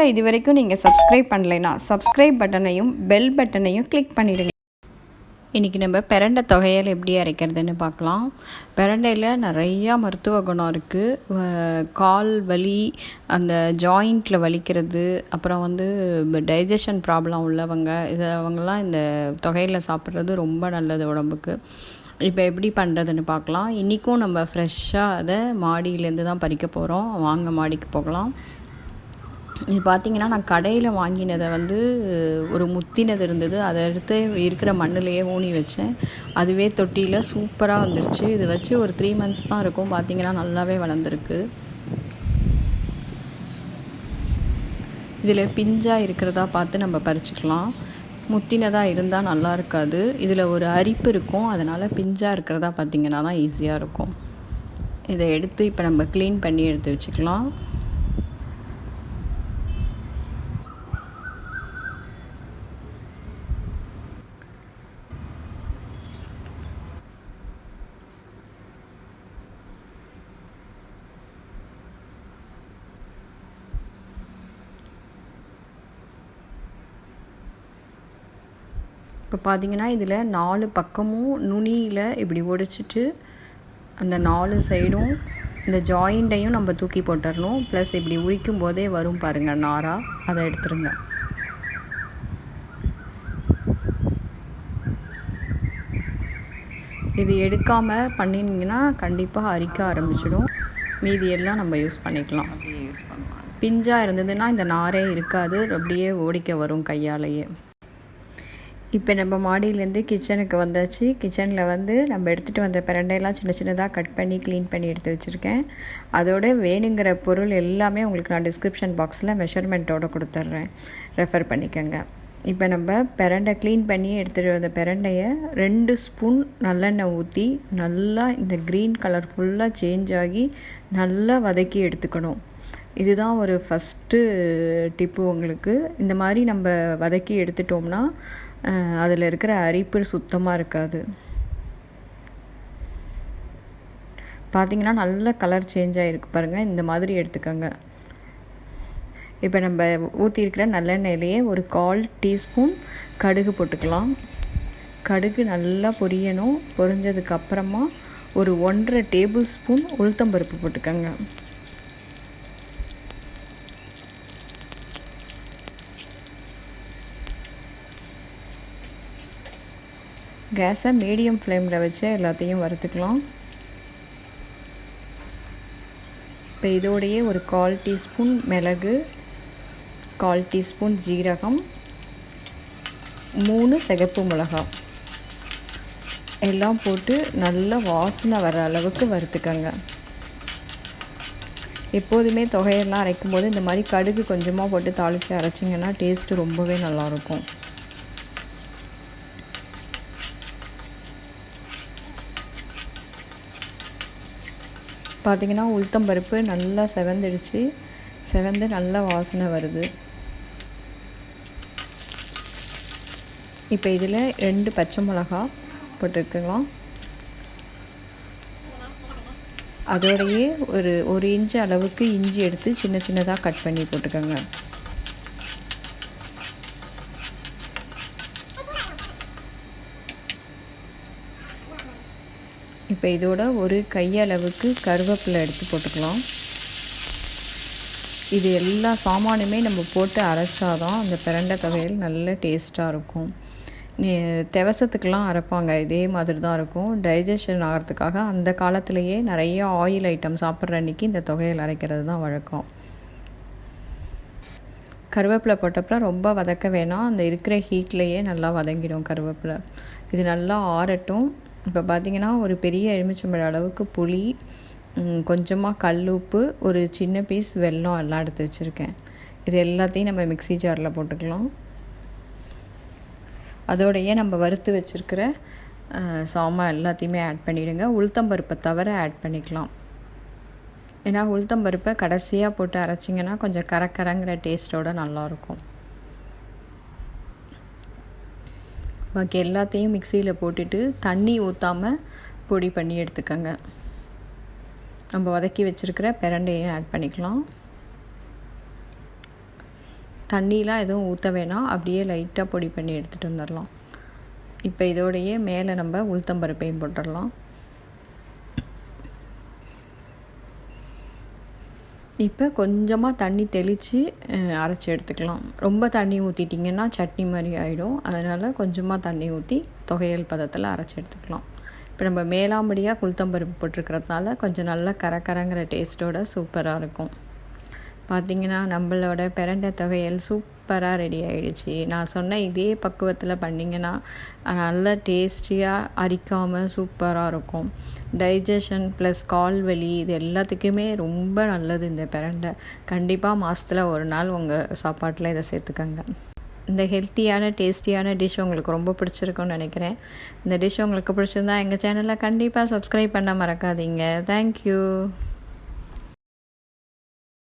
சேனலை இது வரைக்கும் நீங்கள் சப்ஸ்கிரைப் பண்ணலைன்னா சப்ஸ்கிரைப் பட்டனையும் பெல் பட்டனையும் கிளிக் பண்ணிவிடுங்க. இன்றைக்கி நம்ம பிரண்டை துவையல் எப்படி அரைக்கிறதுன்னு பார்க்கலாம். பிரண்டையில் நிறையா மருத்துவ குணம் இருக்குது. கால் வலி, அந்த ஜாயிண்ட்டில் வலிக்கிறது, அப்புறம் டைஜஷன் ப்ராப்ளம் உள்ளவங்க அவங்கெல்லாம் இந்த துவையலில் சாப்பிட்றது ரொம்ப நல்லது உடம்புக்கு. இப்போ எப்படி பண்ணுறதுன்னு பார்க்கலாம். இன்றைக்கும் நம்ம ஃப்ரெஷ்ஷாக அதை மாடியிலேருந்து தான் பறிக்க போகிறோம். வாங்க மாடிக்கு போகலாம். இது பார்த்திங்கன்னா நான் கடையில் வாங்கினதை ஒரு முத்தினது இருந்தது, அதை எடுத்து இருக்கிற மண்ணிலையே ஊனி வச்சேன். அதுவே தொட்டியில் சூப்பராக வந்துருச்சு. இது வச்சு ஒரு 3 months தான் இருக்கும். பார்த்திங்கன்னா நல்லாவே வளர்ந்துருக்கு. இதில் பிஞ்சாக இருக்கிறதா பார்த்து நம்ம பறிச்சுக்கலாம். முத்தினதாக இருந்தால் நல்லா இருக்காது. இதில் ஒரு அரிப்பு இருக்கும், அதனால் பிஞ்சாக இருக்கிறதா பார்த்திங்கன்னா தான் ஈஸியாக இருக்கும். இதை எடுத்து இப்போ நம்ம க்ளீன் பண்ணி எடுத்து வச்சுக்கலாம். இப்போ பார்த்திங்கன்னா இதில் 4 பக்கமும் நுனியில் இப்படி ஒடிச்சிட்டு அந்த 4 சைடும் இந்த ஜாயிண்ட்டையும் நம்ம தூக்கி போட்டுடணும். ப்ளஸ் இப்படி உரிக்கும் போதே வரும் பாருங்கள் நாராக, அதை எடுத்துருங்க. இது எடுக்காமல் பண்ணினீங்கன்னா கண்டிப்பாக அரிக்க ஆரம்பிச்சிடும். மீதியெல்லாம் நம்ம யூஸ் பண்ணிக்கலாம். பிஞ்சாக இருந்ததுன்னா இந்த நாரே இருக்காது, அப்படியே ஓடிக்க வரும் கையாலேயே. இப்போ நம்ம மாடியிலேருந்து கிச்சனுக்கு வந்தாச்சு. கிச்சனில் நம்ம எடுத்துகிட்டு வந்த பிரண்டையெல்லாம் சின்ன சின்னதாக கட் பண்ணி க்ளீன் பண்ணி எடுத்து வச்சுருக்கேன். அதோட வேணுங்கிற பொருள் எல்லாமே உங்களுக்கு நான் டிஸ்கிரிப்ஷன் பாக்ஸில் மெஷர்மெண்ட்டோடு கொடுத்துட்றேன், ரெஃபர் பண்ணிக்கோங்க. இப்போ நம்ம பிரண்டை க்ளீன் பண்ணி எடுத்துகிட்டு வந்த பிரண்டையை 2 ஸ்பூன் நல்லெண்ணெய் ஊற்றி நல்லா இந்த க்ரீன் கலர் ஃபுல்லாக சேஞ்ச் ஆகி நல்லா வதக்கி எடுத்துக்கணும். இதுதான் ஒரு ஃபஸ்ட்டு டிப்பு உங்களுக்கு. இந்த மாதிரி நம்ம வதக்கி எடுத்துட்டோம்னா அதில் இருக்கிற அரிப்பு சுத்தமாக இருக்காது. பார்த்திங்கன்னா நல்ல கலர் சேஞ்ச் ஆகிருக்கு பாருங்கள். இந்த மாதிரி எடுத்துக்கோங்க. இப்போ நம்ம ஊற்றிருக்கிற நல்லெண்ணெயிலேயே ஒரு 1/4 டீஸ்பூன் கடுகு போட்டுக்கலாம். கடுகு நல்லா பொரியணும். பொரிஞ்சதுக்கப்புறமா ஒரு 1.5 டேபிள் ஸ்பூன் உளுத்தம்பருப்பு போட்டுக்கோங்க. கேஸை மீடியம் ஃப்ளேமில் வச்சு எல்லாத்தையும் வறுத்துக்கலாம். இப்போ இதோடையே ஒரு 1/4 டீஸ்பூன் மிளகு, 1/4 டீஸ்பூன் ஜீரகம், 3 சிகப்பு மிளகாய் எல்லாம் போட்டு நல்லா வாசனை வர அளவுக்கு வறுத்துக்கங்க. எப்போதுமே துவையெல்லாம் அரைக்கும் போது இந்த மாதிரி கடுகு கொஞ்சமாக போட்டு தாளித்து அரைச்சிங்கன்னா டேஸ்ட்டு ரொம்பவே நல்லாயிருக்கும். பார்த்திங்கன்னா உளுத்தம்பருப்பு நல்லா செவந்துடுச்சு. செவந்து நல்லா வாசனை வருது. இப்போ இதில் 2 பச்சை மிளகா போட்டுக்கலாம். அதோடையே ஒரு இன்ச்சு அளவுக்கு இஞ்சி எடுத்து சின்ன சின்னதாக கட் பண்ணி போட்டுக்கோங்க. இப்போ இதோட ஒரு கையளவுக்கு கருவேப்பிலை எடுத்து போட்டுக்கலாம். இது எல்லா சாமானுமே நம்ம போட்டு அரைச்சாதான் அந்த பிரண்டை துவையல் நல்ல டேஸ்ட்டாக இருக்கும். தெவசத்துக்கெலாம் அரைப்பாங்க, இதே மாதிரி தான் இருக்கும். டைஜஷன் ஆகிறதுக்காக அந்த காலத்துலேயே நிறைய ஆயில் ஐட்டம் சாப்பிட்ற அன்றைக்கி இந்த துவையல் அரைக்கிறது தான் வழக்கம். கருவேப்பிலை போட்டப்பறம் ரொம்ப வதக்க வேணாம், அந்த இருக்கிற ஹீட்லேயே நல்லா வதங்கிடும் கருவேப்பிலை. இது நல்லா ஆறட்டும். இப்போ பார்த்திங்கன்னா ஒரு பெரிய எலுமிச்சம்பழம் அளவுக்கு புளி, கொஞ்சமாக கல் உப்பு, ஒரு சின்ன பீஸ் வெல்லம் எல்லாம் எடுத்து வச்சுருக்கேன். இது எல்லாத்தையும் நம்ம மிக்ஸி ஜாரில் போட்டுக்கலாம். அதோடையே நம்ம வறுத்து வச்சுருக்கிற சாமான் எல்லாத்தையுமே ஆட் பண்ணிவிடுங்க. உளுத்தம்பருப்பை தவிர ஆட் பண்ணிக்கலாம். ஏன்னா உளுத்தம்பருப்பை கடைசியாக போட்டு அரைச்சிங்கன்னா கொஞ்சம் கரங்கிற டேஸ்ட்டோடு நல்லாயிருக்கும். பாக்கி எல்லாத்தையும் மிக்சியில் போட்டுட்டு தண்ணி ஊற்றாமல் பொடி பண்ணி எடுத்துக்கோங்க. நம்ம வதக்கி வச்சுருக்கிற பிரண்டையும் ஆட் பண்ணிக்கலாம். தண்ணிலாம் எதுவும் ஊற்ற வேணாம், அப்படியே லைட்டாக பொடி பண்ணி எடுத்துகிட்டு வந்துடலாம். இப்போ இதோடையே மேலே நம்ம உளுத்தம்பருப்பையும் போட்டுடலாம். இப்போ கொஞ்சமாக தண்ணி தெளித்து அரைச்சி எடுத்துக்கலாம். ரொம்ப தண்ணி ஊற்றிட்டிங்கன்னா சட்னி மாதிரி ஆகிடும். அதனால் கொஞ்சமாக தண்ணி ஊற்றி துவையல் பதத்தில் அரைச்சி எடுத்துக்கலாம். இப்போ நம்ம மேலாம்படியாக உளுத்தம்பருப்பு போட்டிருக்கிறதுனால கொஞ்சம் நல்லா கரங்கிற டேஸ்ட்டோட சூப்பராக இருக்கும். பார்த்திங்கன்னா நம்மளோட பிரண்டை துவையல் சூப்பராக ரெடி ஆகிடுச்சு. நான் சொன்ன இதே பக்குவத்தில் பண்ணிங்கன்னா நல்லா டேஸ்டியாக அரிக்காமல் சூப்பராக இருக்கும். டைஜஷன் ப்ளஸ் கால் வலி இது எல்லாத்துக்குமே ரொம்ப நல்லது இந்த பிரண்டை. கண்டிப்பாக மாதத்தில் ஒரு நாள் உங்கள் சாப்பாட்டில் இதை சேர்த்துக்கங்க. இந்த ஹெல்த்தியான டேஸ்டியான டிஷ் உங்களுக்கு ரொம்ப பிடிச்சிருக்கும்னு நினைக்கிறேன். இந்த டிஷ் உங்களுக்கு பிடிச்சிருந்தா எங்கள் சேனலை கண்டிப்பாக சப்ஸ்கிரைப் பண்ண மறக்காதீங்க. தேங்க்யூ.